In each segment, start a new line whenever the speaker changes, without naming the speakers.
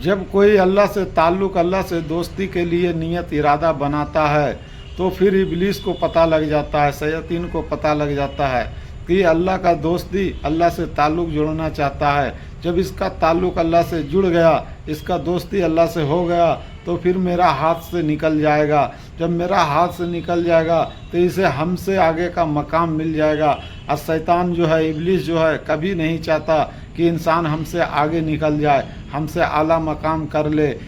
جب کوئی اللہ سے تعلق، اللہ سے دوستی کے لیے نیت ارادہ بناتا ہے تو پھر ابلیس کو پتہ لگ جاتا ہے، شیاطین کو پتہ لگ جاتا ہے کہ اللہ کا دوستی اللہ سے تعلق جوڑنا چاہتا ہے۔ جب اس کا تعلق اللہ سے جڑ گیا، اس کا دوستی اللہ سے ہو گیا تو پھر میرا ہاتھ سے نکل جائے گا۔ جب میرا ہاتھ سے نکل جائے گا تو اسے ہم سے آگے کا مقام مل جائے گا۔ اور شیطان جو ہے، ابلیس جو ہے، کبھی نہیں چاہتا کہ انسان ہم سے آگے نکل جائے، ہم سے اعلیٰ مقام کر لے۔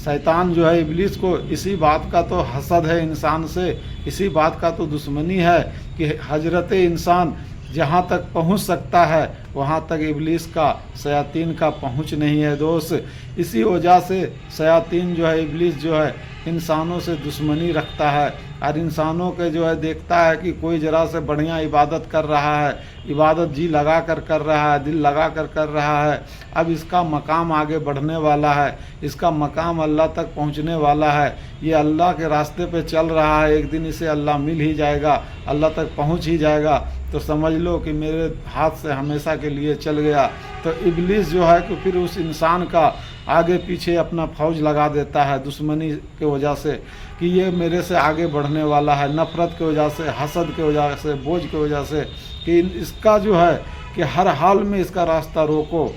شیطان جو ہے، ابلیس کو اسی بات کا تو حسد ہے انسان سے، اسی بات کا تو دشمنی ہے کہ حضرت انسان جہاں تک پہنچ سکتا ہے وہاں تک ابلیس کا، شیاطین کا پہنچ نہیں ہے دوست۔ اسی وجہ سے شیاطین جو ہے، ابلیس جو ہے، انسانوں سے دشمنی رکھتا ہے اور انسانوں کے جو ہے دیکھتا ہے کہ کوئی ذرا سے بڑھیا عبادت کر رہا ہے، عبادت جی لگا کر رہا ہے، دل لگا کر رہا ہے، اب اس کا مقام آگے بڑھنے والا ہے، اس کا مقام اللہ تک پہنچنے والا ہے، یہ اللہ کے راستے پہ چل رہا ہے، ایک دن اسے اللہ مل ہی جائے گا، اللہ تک پہنچ ہی جائے گا، تو سمجھ لو کہ میرے ہاتھ سے ہمیشہ کے لیے چل گیا۔ تو ابلیس جو ہے کہ پھر اس انسان کا آگے پیچھے اپنا فوج لگا دیتا ہے دشمنی کی وجہ سے کہ یہ میرے سے آگے بڑھنے والا ہے، نفرت کی وجہ سے، حسد کی وجہ سے، بوجھ کی وجہ سے، کہ اس کا جو ہے کہ ہر حال میں اس کا راستہ روکو۔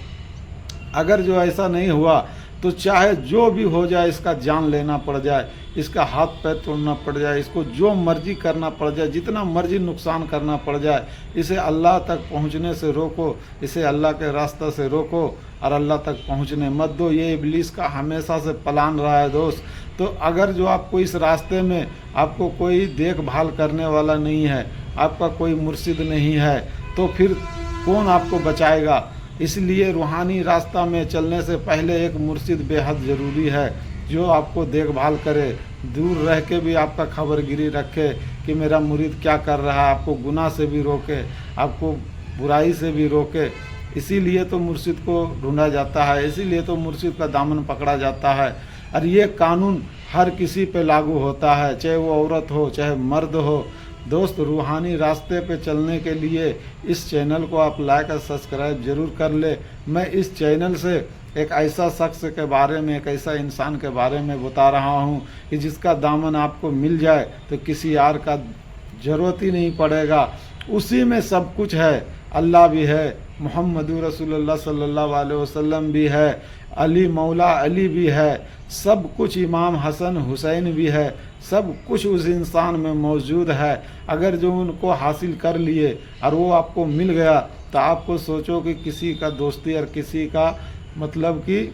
اگر جو ایسا نہیں ہوا تو چاہے جو بھی ہو جائے، اس کا جان لینا پڑ جائے، اس کا ہاتھ پیر توڑنا پڑ جائے، اس کو جو مرضی کرنا پڑ جائے، جتنا مرضی نقصان کرنا پڑ جائے، اسے اللہ تک پہنچنے سے روکو، اسے اللہ کے راستہ سے روکو اور اللہ تک پہنچنے مت دو۔ یہ ابلیس کا ہمیشہ سے پلان رہا ہے دوست۔ تو اگر جو آپ کو اس راستے میں آپ کو کوئی دیکھ بھال کرنے والا نہیں ہے، آپ کا کوئی مرشد نہیں ہے، تو پھر کون آپ کو بچائے گا؟ اس لیے روحانی راستہ میں چلنے سے پہلے ایک مرشد بے حد ضروری ہے، جو آپ کو دیکھ بھال کرے، دور رہ کے بھی آپ کا خبر گیری رکھے کہ میرا مرید کیا کر رہا ہے، آپ کو گناہ سے بھی روکے، آپ کو برائی سے بھی روکے۔ اسی لیے تو مرشد کو ڈھونڈا جاتا ہے، اسی لیے تو مرشد کا دامن پکڑا جاتا ہے۔ اور یہ قانون ہر کسی پہ لاگو ہوتا ہے، چاہے وہ عورت ہو چاہے مرد ہو۔ دوست، روحانی راستے پہ چلنے کے لیے اس چینل کو آپ لائک اور سبسکرائب ضرور کر لے۔ میں اس چینل سے ایک ایسا شخص کے بارے میں، ایک ایسا انسان کے بارے میں بتا رہا ہوں کہ جس کا دامن آپ کو مل جائے تو کسی اور کا ضرورت ہی نہیں پڑے گا، اسی میں سب کچھ ہے۔ اللہ بھی ہے، محمد رسول اللہ صلی اللہ علیہ وسلم بھی ہے، علی مولا علی بھی ہے، سب کچھ، امام حسن حسین بھی ہے، سب کچھ اس انسان میں موجود ہے۔ اگر جو ان کو حاصل کر لیے اور وہ آپ کو مل گیا تو آپ کو سوچو کہ کسی کا دوستی اور کسی کا مطلب کہ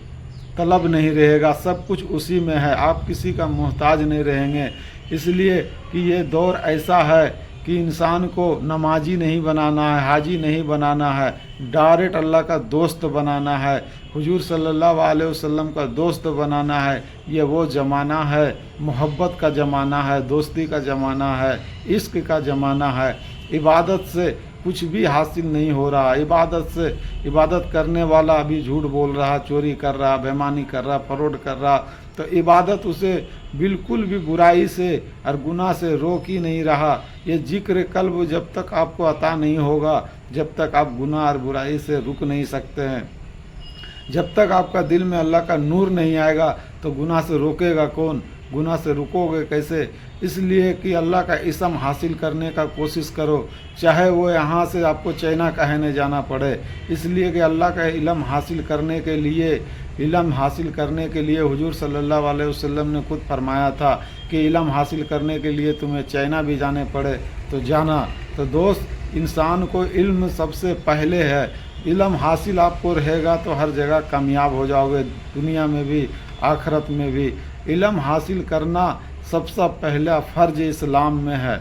طلب نہیں رہے گا، سب کچھ اسی میں ہے، آپ کسی کا محتاج نہیں رہیں گے۔ اس لیے کہ یہ دور ایسا ہے کہ انسان کو نمازی نہیں بنانا ہے، حاجی نہیں بنانا ہے، ڈائریکٹ اللہ کا دوست بنانا ہے، حضور صلی اللہ علیہ وسلم کا دوست بنانا ہے۔ یہ وہ زمانہ ہے، محبت کا زمانہ ہے، دوستی کا زمانہ ہے، عشق کا زمانہ ہے۔ عبادت سے کچھ بھی حاصل نہیں ہو رہا، عبادت کرنے والا ابھی جھوٹ بول رہا، چوری کر رہا، بے ایمانی کر رہا، فراڈ کر رہا، تو عبادت اسے بالکل بھی برائی سے اور گناہ سے روک ہی نہیں رہا۔ یہ ذکر قلب جب تک آپ کو عطا نہیں ہوگا، جب تک آپ گناہ اور برائی سے رک نہیں سکتے ہیں۔ جب تک آپ کا دل میں اللہ کا نور نہیں آئے گا تو گناہ سے روکے گا کون؟ گناہ سے رکو گے کیسے؟ اس لیے کہ اللہ کا اسم حاصل کرنے کا کوشش کرو، چاہے وہ یہاں سے آپ کو چائنا کہنے جانا پڑے۔ اس لیے کہ اللہ کا علم حاصل کرنے کے لیے حضور صلی اللہ علیہ وسلم نے خود فرمایا تھا کہ علم حاصل کرنے کے لیے تمہیں چائنا بھی جانے پڑے تو جانا۔ تو دوست، انسان کو علم سب سے پہلے ہے۔ علم حاصل آپ کو رہے گا تو ہر جگہ کامیاب ہو جاؤ گے، دنیا میں بھی آخرت میں بھی۔ علم حاصل کرنا سب سے پہلا فرض اسلام میں ہے۔